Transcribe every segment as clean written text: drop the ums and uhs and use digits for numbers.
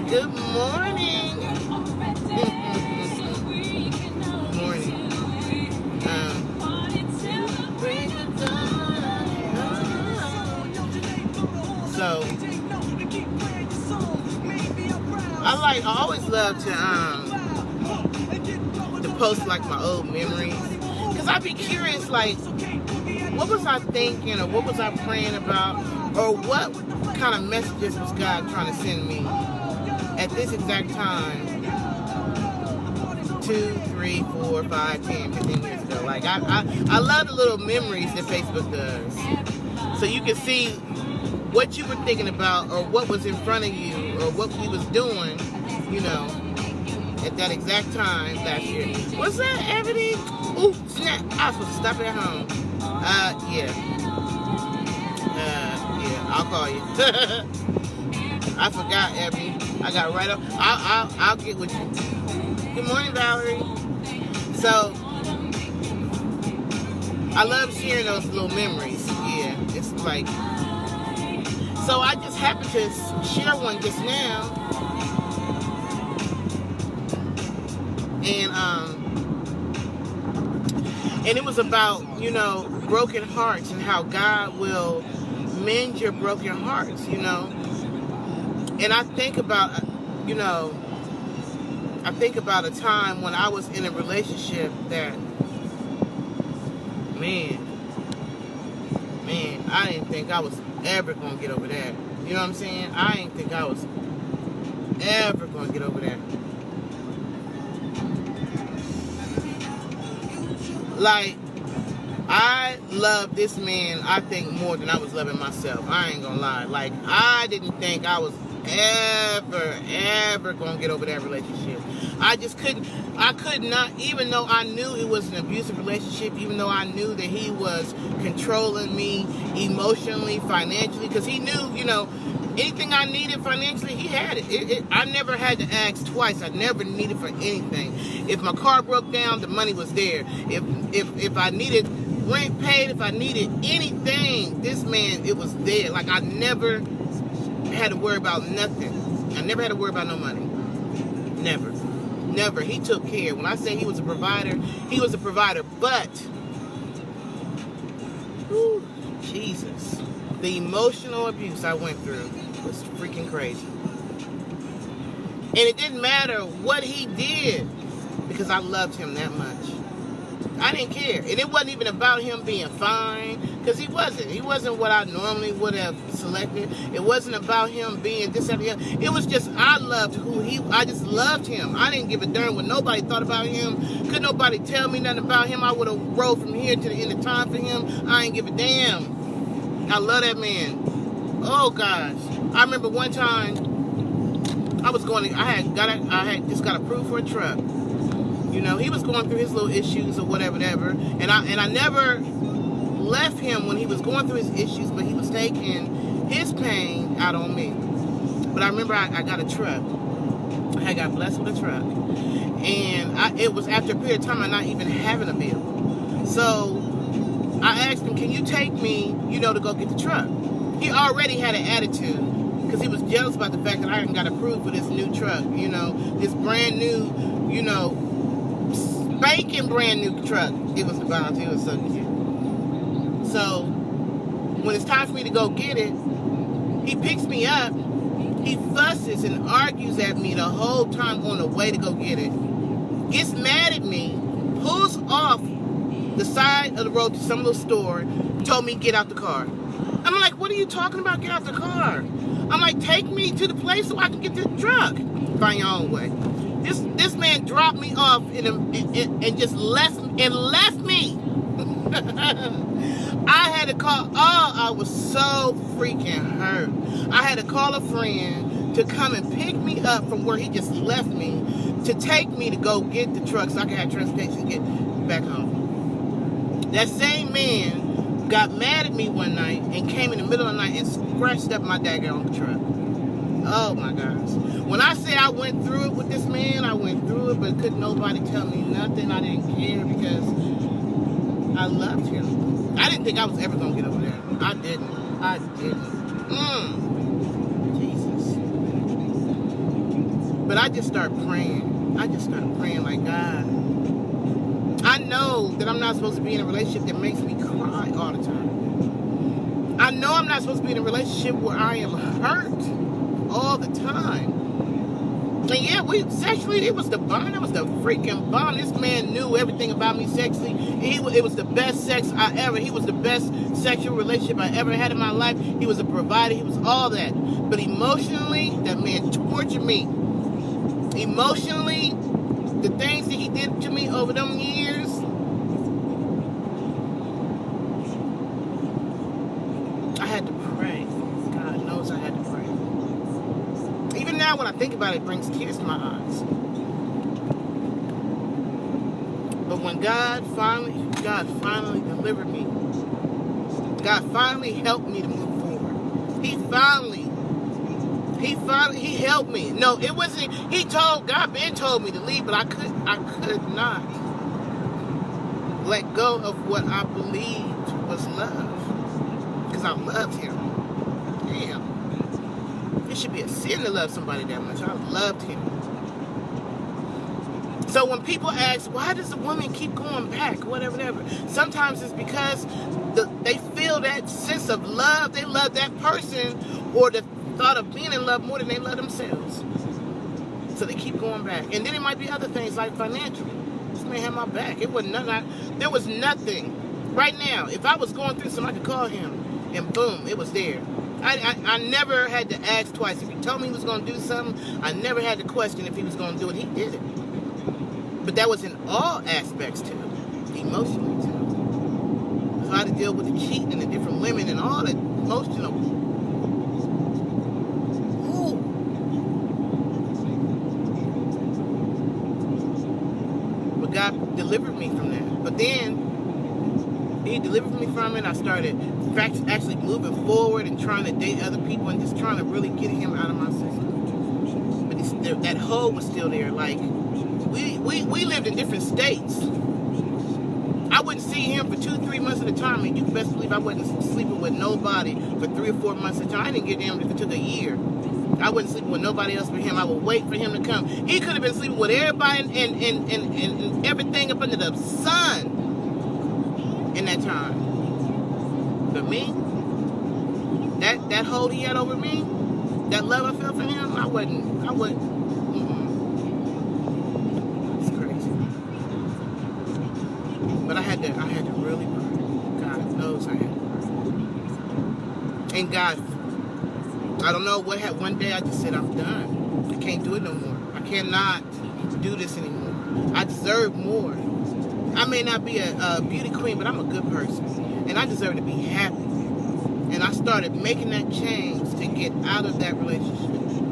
Good morning. Morning. So I always love to post like my old memories, because I be curious, like, what was I thinking, or what was I praying about, or what kind of messages was God trying to send me at this exact time 2, 3, 4, 5, 10, 15 years ago. Like, I love the little memories that Facebook does, so you can see what you were thinking about, or what was in front of you, or what we was doing, at that exact time last year. What's that, Ebony? Ooh, snap. I was supposed to stop at home. Yeah, I'll call you. I forgot, Ebony. I got right up. I'll get with you. Good morning, Valerie. So, I love sharing those little memories. Yeah, it's like, so I just happened to share one just now, and it was about, broken hearts, and how God will mend your broken hearts, and I think about, a time when I was in a relationship that, man, I didn't think I was ever going to get over that. You know what I'm saying? I didn't think I was ever going to get over that. Like, I love this man, I think, more than I was loving myself. I ain't gonna lie. Like, I didn't think I was ever gonna get over that relationship. I just couldn't. I could not, even though I knew it was an abusive relationship, even though I knew that he was controlling me emotionally, financially, because he knew, anything I needed financially, he had it. I never had to ask twice. I never needed for anything. If my car broke down, the money was there. If I needed rent paid, if I needed anything, this man, it was there. Like, I never had to worry about nothing. I never had to worry about no money. Never. He took care. When I say he was a provider, he was a provider. But, whew, Jesus, the emotional abuse I went through was freaking crazy. And it didn't matter what he did, because I loved him that much. I didn't care. And it wasn't even about him being fine, because he wasn't. He wasn't what I normally would have selected. It wasn't about him being this and the other. It was just, I just loved him. I didn't give a darn what nobody thought about him. Could nobody tell me nothing about him. I would have rode from here to the end of time for him. I ain't give a damn. I love that man. Oh gosh. I remember one time I had just got approved for a truck. He was going through his little issues or whatever, and I never left him when he was going through his issues, but he was taking his pain out on me. But I remember I got a truck. I got blessed with a truck, and it was after a period of time of not even having a vehicle. So I asked him, "Can you take me, to go get the truck?" He already had an attitude, because he was jealous about the fact that I hadn't got approved for this new truck, this brand new, spanking brand new truck. It was about, it was so cute. So when it's time for me to go get it, he picks me up, he fusses and argues at me the whole time on the way to go get it, gets mad at me, pulls off the side of the road to some little store, told me get out the car. I'm like, what are you talking about, get out the car? I'm like, take me to the place so I can get the truck. Find your own way. This man dropped me off and just left me. I had to call. Oh, I was so freaking hurt. I had to call a friend to come and pick me up from where he just left me, to take me to go get the truck so I could have transportation to get back home. That same man got mad at me one night and came in the middle of the night and scratched up my daggone truck. Oh my gosh. When I say I went through it with this man, I went through it, but couldn't nobody tell me nothing. I didn't care, because I loved him. I didn't think I was ever going to get over there. I didn't. Jesus. I just started praying. I just started praying like, God, I know that I'm not supposed to be in a relationship that makes me cry all the time. I know I'm not supposed to be in a relationship where I am hurt all the time. And yeah, sexually, it was the bomb. It was the freaking bomb. This man knew everything about me sexually. It was the best sex he was the best sexual relationship I ever had in my life. He was a provider. He was all that. But emotionally, that man tortured me. Emotionally, the things that he did to me over them years, I had to pray. God knows I had to pray. Even now, when I think about it, it brings tears to my eyes. But when God finally delivered me, God finally helped me to move forward. He helped me. No, it wasn't. God been told me to leave, but I could not let go of what I believed was love, because I loved him. Damn, it should be a sin to love somebody that much. I loved him. So when people ask, why does the woman keep going back, whatever, sometimes it's because they feel that sense of love. They love that person, or the thought of being in love more than they love themselves. So they keep going back. And then it might be other things like financially. This man had my back. It wasn't nothing. There was nothing. Right now, if I was going through something, I could call him, and boom, it was there. I never had to ask twice. If he told me he was going to do something, I never had to question if he was going to do it. He did it. But that was in all aspects too, emotionally too. So I had to deal with the cheating and the different women and all the emotional. Ooh. But God delivered me from that. But then he delivered me from it. I started actually moving forward and trying to date other people and just trying to really get him out of my system. But that hole was still there. Like, we lived in different states. I wouldn't see him for 2-3 months at a time, and you best believe I wasn't sleeping with nobody for 3 or 4 months at a time. I didn't get him if it took a year. I wasn't sleeping with nobody else but him. I would wait for him to come. He could have been sleeping with everybody and everything up under the sun in that time. But me, that hold he had over me, that love I felt for him, I wouldn't. But I had to really pray. God knows I had to pray. And God, I don't know what happened. One day I just said, I'm done. I can't do it no more. I cannot do this anymore. I deserve more. I may not be a beauty queen, but I'm a good person. And I deserve to be happy. And I started making that change to get out of that relationship.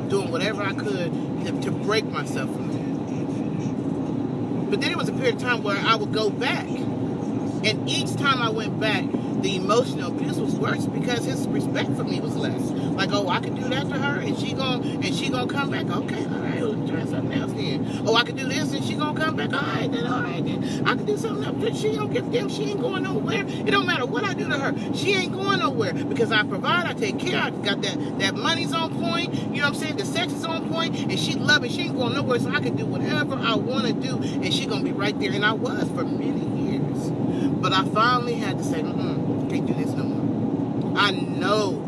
Doing whatever I could to break myself from that. But then it was a period of time where I would go back. And each time I went back, the emotional abuse was worse because his respect for me was less. Like, oh, I could do that to her and she gonna come back. Okay, all right, we'll try something else then. Oh, I could do this and she gonna come back. All right then. I could do something else, but she don't give a damn. She ain't going nowhere. It don't matter what I do to her. She ain't going nowhere because I provide, I take care, I got that money's on point. You know what I'm saying? The sex is on point, and she love it. She ain't going nowhere, so I can do whatever I want to do, and she gonna be right there. And I was for many years, but I finally had to say, can't do this no more. I know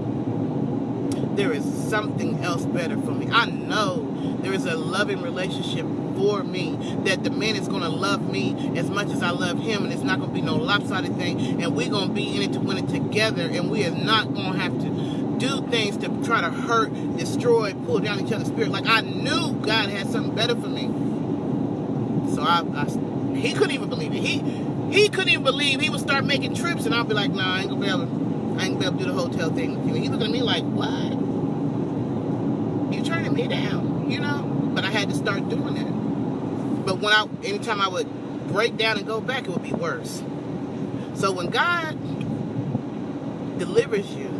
there is something else better for me. I know there is a loving relationship for me, that the man is going to love me as much as I love him, and it's not going to be no lopsided thing, and we're going to be in it to win it together, and we are not going to have to do things to try to hurt, destroy, pull down each other's spirit. Like, I knew God had something better for me. So he couldn't even believe it. He couldn't even believe he would start making trips, and I'll be like, nah, I ain't gonna be able to do the hotel thing with you. And he looked at me like, what? You turning me down, you know? But I had to start doing that. But anytime I would break down and go back, it would be worse. So when God delivers you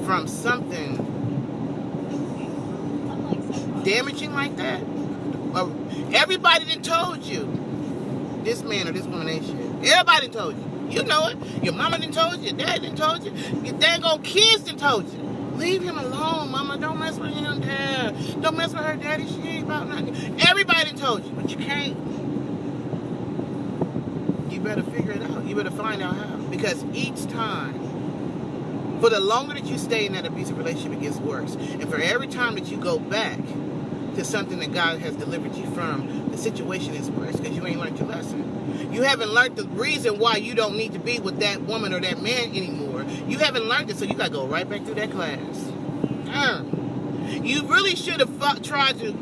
from something damaging like that, everybody done told you this man or this woman ain't shit. Everybody told you. You know it. Your mama done told you. Your dad done told you. Your daggone kids done told you. Leave him alone, mama. Don't mess with him, dad. Don't mess with her, daddy. She ain't about nothing. Everybody told you, but you can't. You better figure it out. You better find out how. Because each time, for the longer that you stay in that abusive relationship, it gets worse. And for every time that you go back to something that God has delivered you from, the situation is worse because you ain't learned your lesson. You haven't learned the reason why you don't need to be with that woman or that man anymore. You haven't learned it, so you got to go right back through that class. You really should have tried to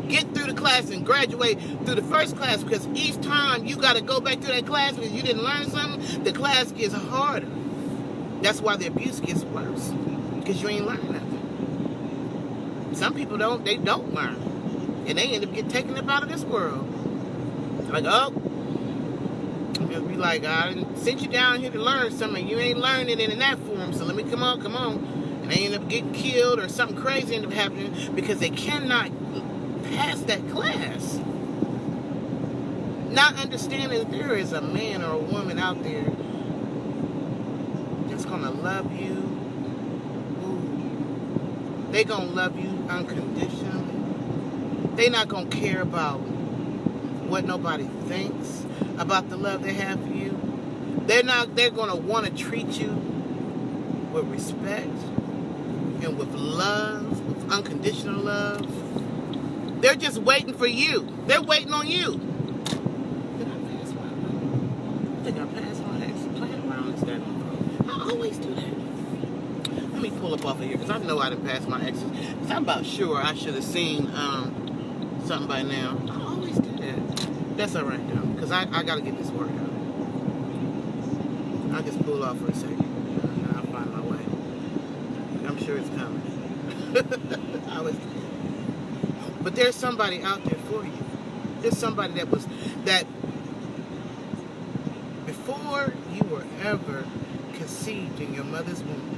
get through the class and graduate through the first class, because each time you got to go back through that class because you didn't learn something, the class gets harder. That's why the abuse gets worse, because you ain't learning nothing. Some people don't learn, and they end up getting taken up out of this world. Like, oh, it'll be like, I sent you down here to learn something. You ain't learning it in that form, so let me come on. And they end up getting killed, or something crazy end up happening because they cannot pass that class. Not understanding that there is a man or a woman out there that's gonna love you. Ooh. They gonna love you unconditionally. They not gonna care about what nobody thinks about the love they have for you. They're gonna want to treat you with respect and with love, with unconditional love. They're just waiting for you. They're waiting on you. Did I pass my? I think I passed my exit. Playing around and standing. I always do that. Let me pull up off of here, because I know I didn't pass my exit. Because I'm about sure I should have seen something by now. I always do that. That's all right though, because I got to get this work out. I'll just pull off for a second. And I'll find my way. I'm sure it's coming. I was. But there's somebody out there for you. There's somebody that before you were ever conceived in your mother's womb,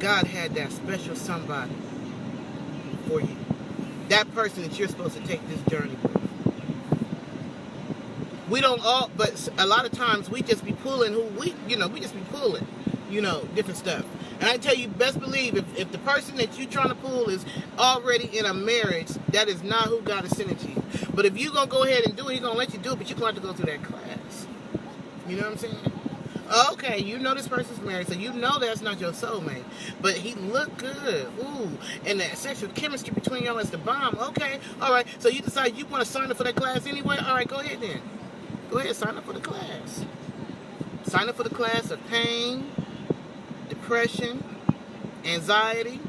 God had that special somebody for you. That person that you're supposed to take this journey with. We don't all, but a lot of times we just be pulling we just be pulling, different stuff. And I tell you, best believe, if the person that you're trying to pull is already in a marriage, that is not who God is sending to you. But if you're going to go ahead and do it, He's going to let you do it, but you're going to have to go through that class. You know what I'm saying? Okay, you know this person's married, so you know that's not your soulmate. But he looked good. Ooh. And that sexual chemistry between y'all is the bomb. Okay, all right. So you decide you want to sign up for that class anyway? All right, go ahead then. Go ahead, sign up for the class. Sign up for the class of pain, depression, anxiety,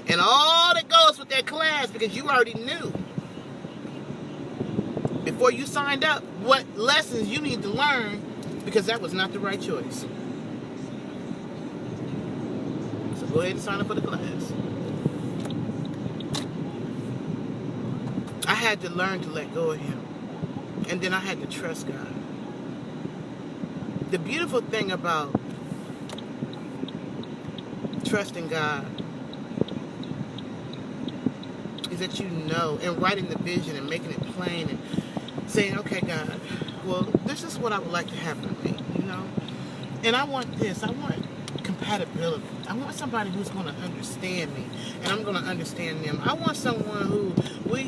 and all that goes with that class, because you already knew before you signed up what lessons you need to learn, because that was not the right choice. So go ahead and sign up for the class. I had to learn to let go of him, and then I had to trust God. The beautiful thing about trusting God is that and writing the vision and making it plain and saying, okay, God, well, this is what I would like to happen to me, and I want this. I want compatibility. I want somebody who's going to understand me, and I'm going to understand them. I want someone who we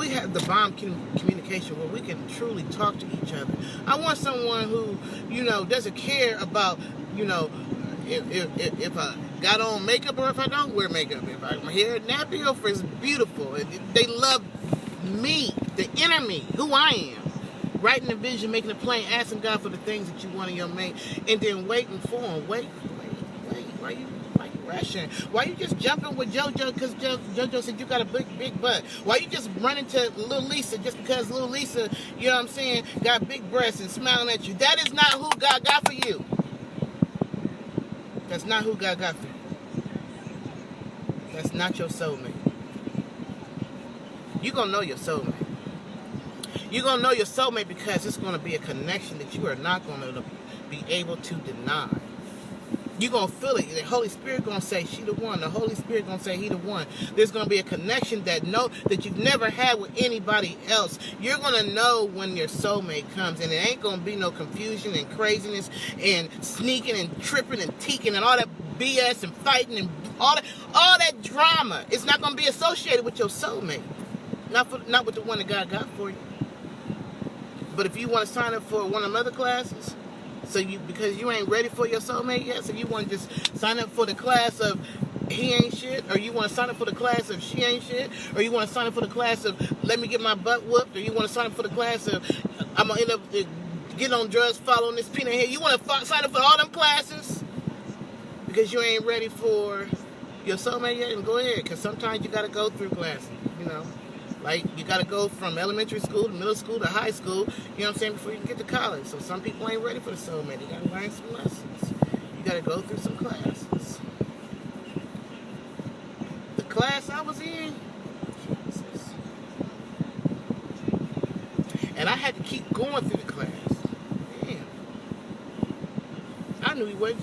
have the bomb communication where we can truly talk to each other. I want someone who, doesn't care about, if I got on makeup or if I don't wear makeup, if my hair nappy or if it's beautiful. They love me, the inner me, who I am. Writing the vision, making it plain, asking God for the things that you want in your mate, and then waiting for him. Wait. Why you rushing? Why you just jumping with JoJo because JoJo said you got a big butt? Why you just running to little Lisa just because little Lisa, got big breasts and smiling at you? That is not who God got for you. That's not who God got for you. That's not your soulmate. You're going to know your soulmate. You're going to know your soulmate because it's going to be a connection that you are not going to be able to deny. You're going to feel it. The Holy Spirit going to say, she the one. The Holy Spirit going to say, he the one. There's going to be a connection that you've never had with anybody else. You're going to know when your soulmate comes, and it ain't going to be no confusion and craziness and sneaking and tripping and teaking and all that BS and fighting and all that drama. It's not going to be associated with your soulmate. Not with the one that God got for you. But if you want to sign up for one of them other classes, because you ain't ready for your soulmate yet, so you want to just sign up for the class of he ain't shit, or you want to sign up for the class of she ain't shit, or you want to sign up for the class of let me get my butt whooped, or you want to sign up for the class of I'm going to end up getting on drugs following this peanut head. You want to sign up for all them classes because you ain't ready for your soulmate yet? And go ahead, because sometimes you got to go through classes, you know. Like, you got to go from elementary school to middle school to high school, you know what I'm saying, before you can get to college. So some people ain't ready for the soulmate. They got to learn some lessons. You got to go through some classes. The class I was in, Jesus. And I had to keep going through the class. Damn. I knew he wasn't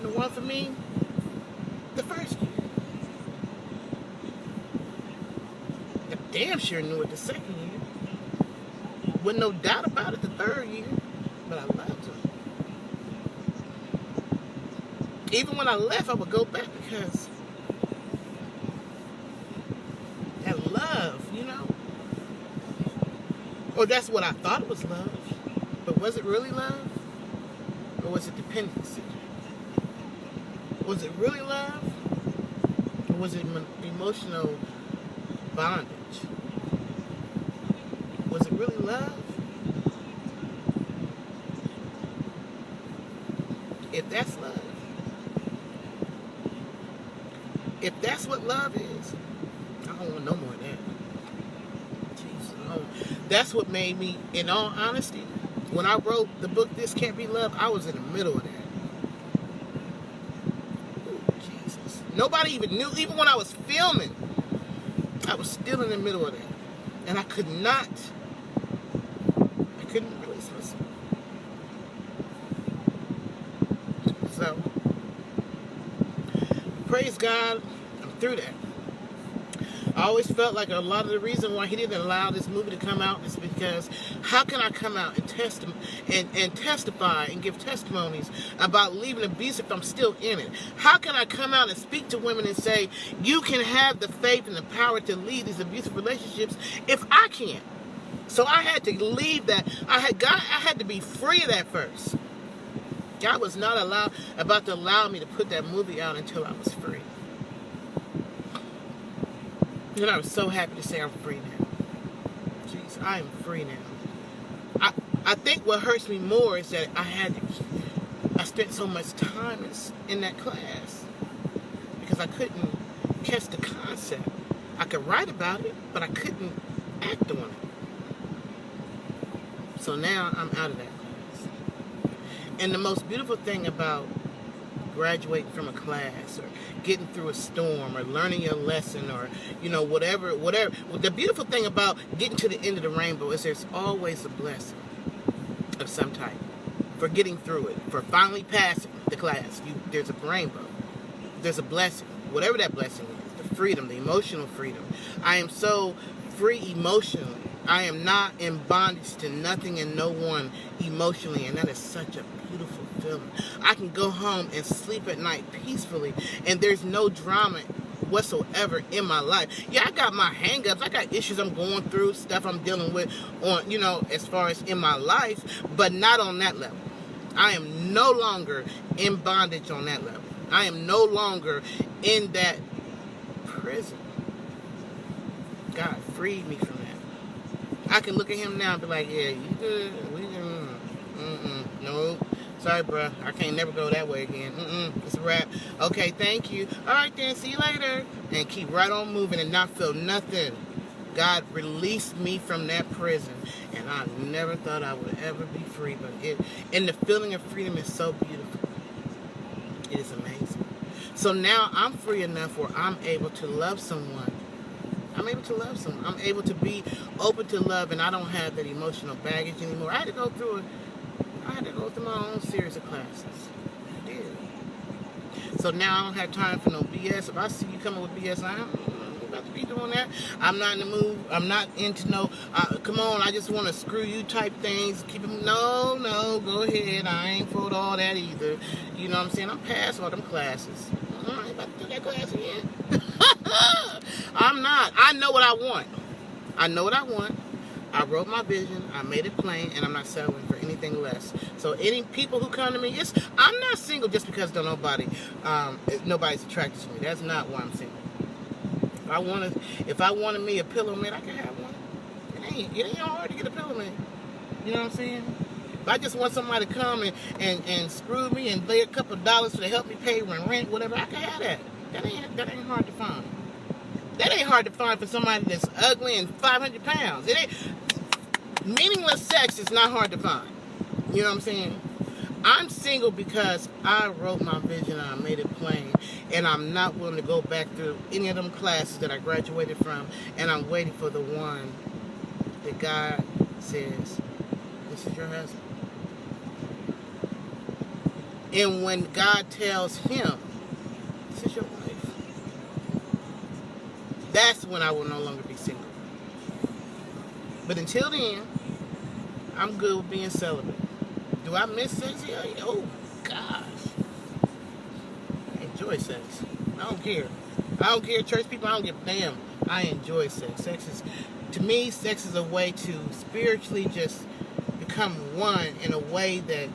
the one for me the first year. Damn sure knew it the second year. With no doubt about it the third year. But I loved him. Even when I left, I would go back because that love, you know. Or that's what I thought it was love. But was it really love? Or was it dependency? Was it really love? Or was it emotional bondage? Was it really love? If that's love, if that's what love is, I don't want no more of that. Jesus, no. That's what made me, in all honesty, when I wrote the book, This Can't Be Love, I was in the middle of that. Ooh, Jesus. Nobody even knew, even when I was filming, I was still in the middle of that. And I couldn't release myself. So, praise God, I'm through that. I always felt like a lot of the reason why he didn't allow this movie to come out is because how can I come out and testify and give testimonies about leaving Abusive if I'm still in it? How can I come out and speak to women and say, you can have the faith and the power to lead these abusive relationships if I can't? So I had to leave that. I had to be free of that first. God was not about to allow me to put that movie out until I was free. And I was so happy to say I'm free now. Jeez, I am free now. I think what hurts me more is that I spent so much time in that class because I couldn't catch the concept. I could write about it, but I couldn't act on it. So now I'm out of that class. And the most beautiful thing about graduating from a class or getting through a storm or learning your lesson or, you know, whatever. The beautiful thing about getting to the end of the rainbow is there's always a blessing of some type for getting through it, for finally passing the class. There's a rainbow. There's a blessing. Whatever that blessing is, the freedom, the emotional freedom. I am so free emotionally. I am not in bondage to nothing and no one emotionally, and that is such a beautiful feeling. I can go home and sleep at night peacefully, and there's no drama whatsoever in my life. Yeah, I got my hang-ups. I got issues I'm going through, stuff I'm dealing with on, you know, as far as in my life, but not on that level. I am no longer in bondage on that level. I am no longer in that prison. God freed me from that. I can look at him now and be like, yeah, you good. No. Sorry, bro. I can't never go that way again. It's a wrap. Okay, thank you. All right, then. See you later. And keep right on moving and not feel nothing. God released me from that prison. And I never thought I would ever be free. And the feeling of freedom is so beautiful. It is amazing. So now I'm free enough where I'm able to love someone. I'm able to love someone. I'm able to be open to love, and I don't have that emotional baggage anymore. I had to go through my own series of classes. I did. So now I don't have time for no BS. If I see you coming with BS, I'm about to be doing that. I'm not in the mood. I'm not into no, come on, I just want to screw you type things. Keep them, no, go ahead. I ain't for all that either. You know what I'm saying? I'm past all them classes. I ain't about to do that class again. I'm not. I know what I want. I know what I want. I wrote my vision, I made it plain, and I'm not settling for anything less. So any people who come to me, I'm not single just because nobody's attracted to me. That's not why I'm single. If I wanted me a pillow mate, I can have one. It ain't hard to get a pillow mate. You know what I'm saying? If I just want somebody to come and screw me and lay a couple of dollars to help me pay rent, whatever, I can have that. That ain't hard to find. That ain't hard to find for somebody that's ugly and 500 pounds. It ain't. Meaningless sex is not hard to find. You know what I'm saying? I'm single because I wrote my vision and I made it plain. And I'm not willing to go back through any of them classes that I graduated from. And I'm waiting for the one that God says, this is your husband. And when God tells him, this is your wife, that's when I will no longer be single. But until then, I'm good with being celibate. Do I miss sex? Oh, gosh. I enjoy sex. I don't care. I don't care, church people. I don't give a damn. I enjoy sex. To me, sex is a way to spiritually just become one in a way that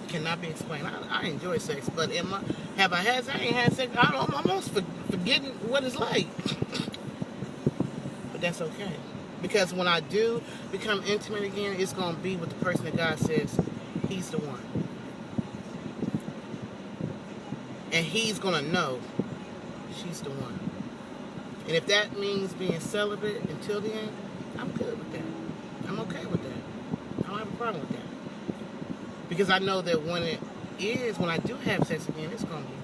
cannot be explained. I enjoy sex, but have I had sex? I ain't had sex. I'm almost forgetting what it's like. But that's okay. Because when I do become intimate again, it's going to be with the person that God says, he's the one. And he's going to know she's the one. And if that means being celibate until the end, I'm good with that. I'm okay with that. I don't have a problem with that. Because I know that when I do have sex again, it's going to be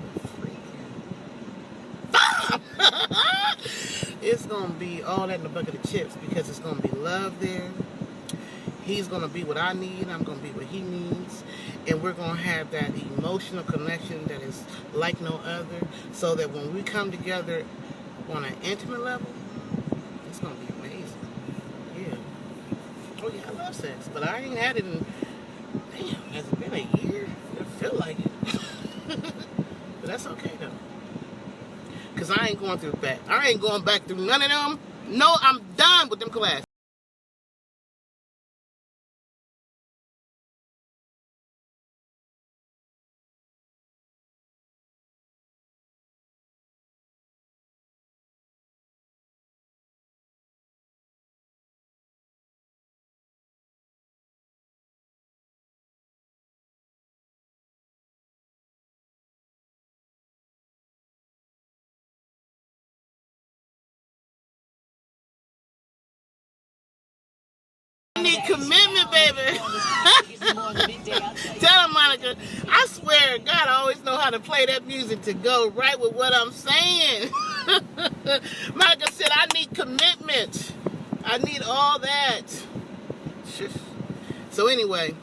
it's going to be all that in a bucket of chips, because it's going to be love there. He's going to be what I need. I'm going to be what he needs. And we're going to have that emotional connection that is like no other, so that when we come together on an intimate level, it's going to be amazing. Yeah. Oh, yeah, I love sex. But I ain't had it in, has it been a year? I feel like it. But that's okay, though. Because I ain't going back through none of them. No, I'm done with them classes. I need commitment, baby. Tell him, Monica. I swear, God always know how to play that music to go right with what I'm saying. Monica said, I need commitment. I need all that. So anyway,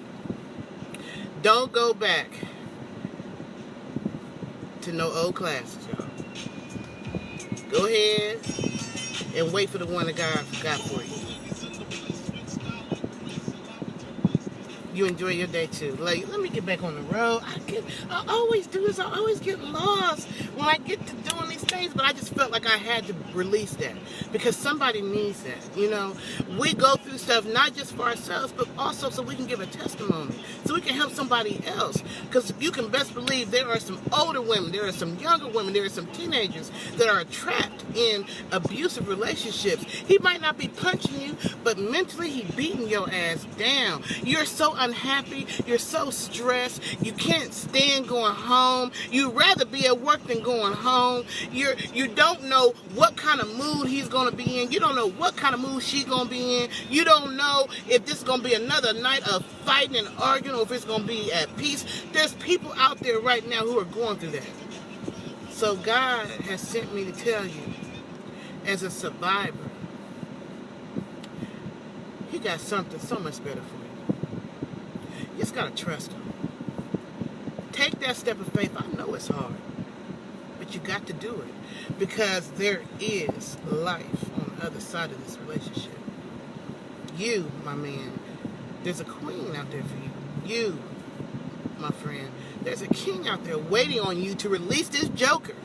don't go back to no old classes, y'all. Go ahead and wait for the one that God got for you. You enjoy your day too. Like, let me get back on the road. I always do this. I always get lost when I get to doing these things, but I just felt like I had to release that because somebody needs that. You know, we go through stuff not just for ourselves, but also so we can give a testimony, so we can help somebody else. Because you can best believe there are some older women, there are some younger women, there are some teenagers that are trapped in abusive relationships. He might not be punching you, but mentally he beating your ass down. You're so unhappy, you're so stressed, you can't stand going home, you'd rather be at work than going home, you don't know what kind of mood he's going to be in, you don't know what kind of mood she's going to be in, you don't know if this is going to be another night of fighting and arguing or if it's going to be at peace. There's people out there right now who are going through that. So God has sent me to tell you, as a survivor, he got something so much better for you. You just got to trust him. Take that step of faith. I know it's hard. But you got to do it because there is life on the other side of this relationship. You, my man, there's a queen out there for you. You, my friend, there's a king out there waiting on you to release this joker.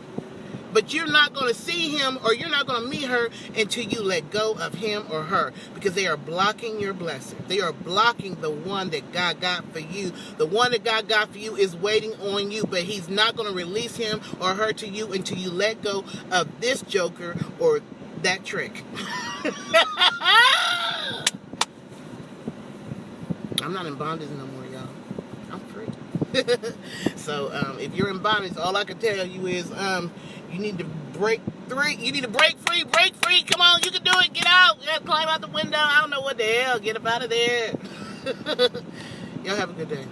But you're not going to see him or you're not going to meet her until you let go of him or her, because they are blocking your blessing. They are blocking the one that God got for you. The one that God got for you is waiting on you, but he's not going to release him or her to you until you let go of this joker or that trick. I'm not in bondage no more, y'all. I'm free. So if you're in bondage, all I can tell you is you need to break free. You need to break free. Break free. Come on, you can do it. Get out. Climb out the window. I don't know what the hell. Get up out of there. Y'all have a good day.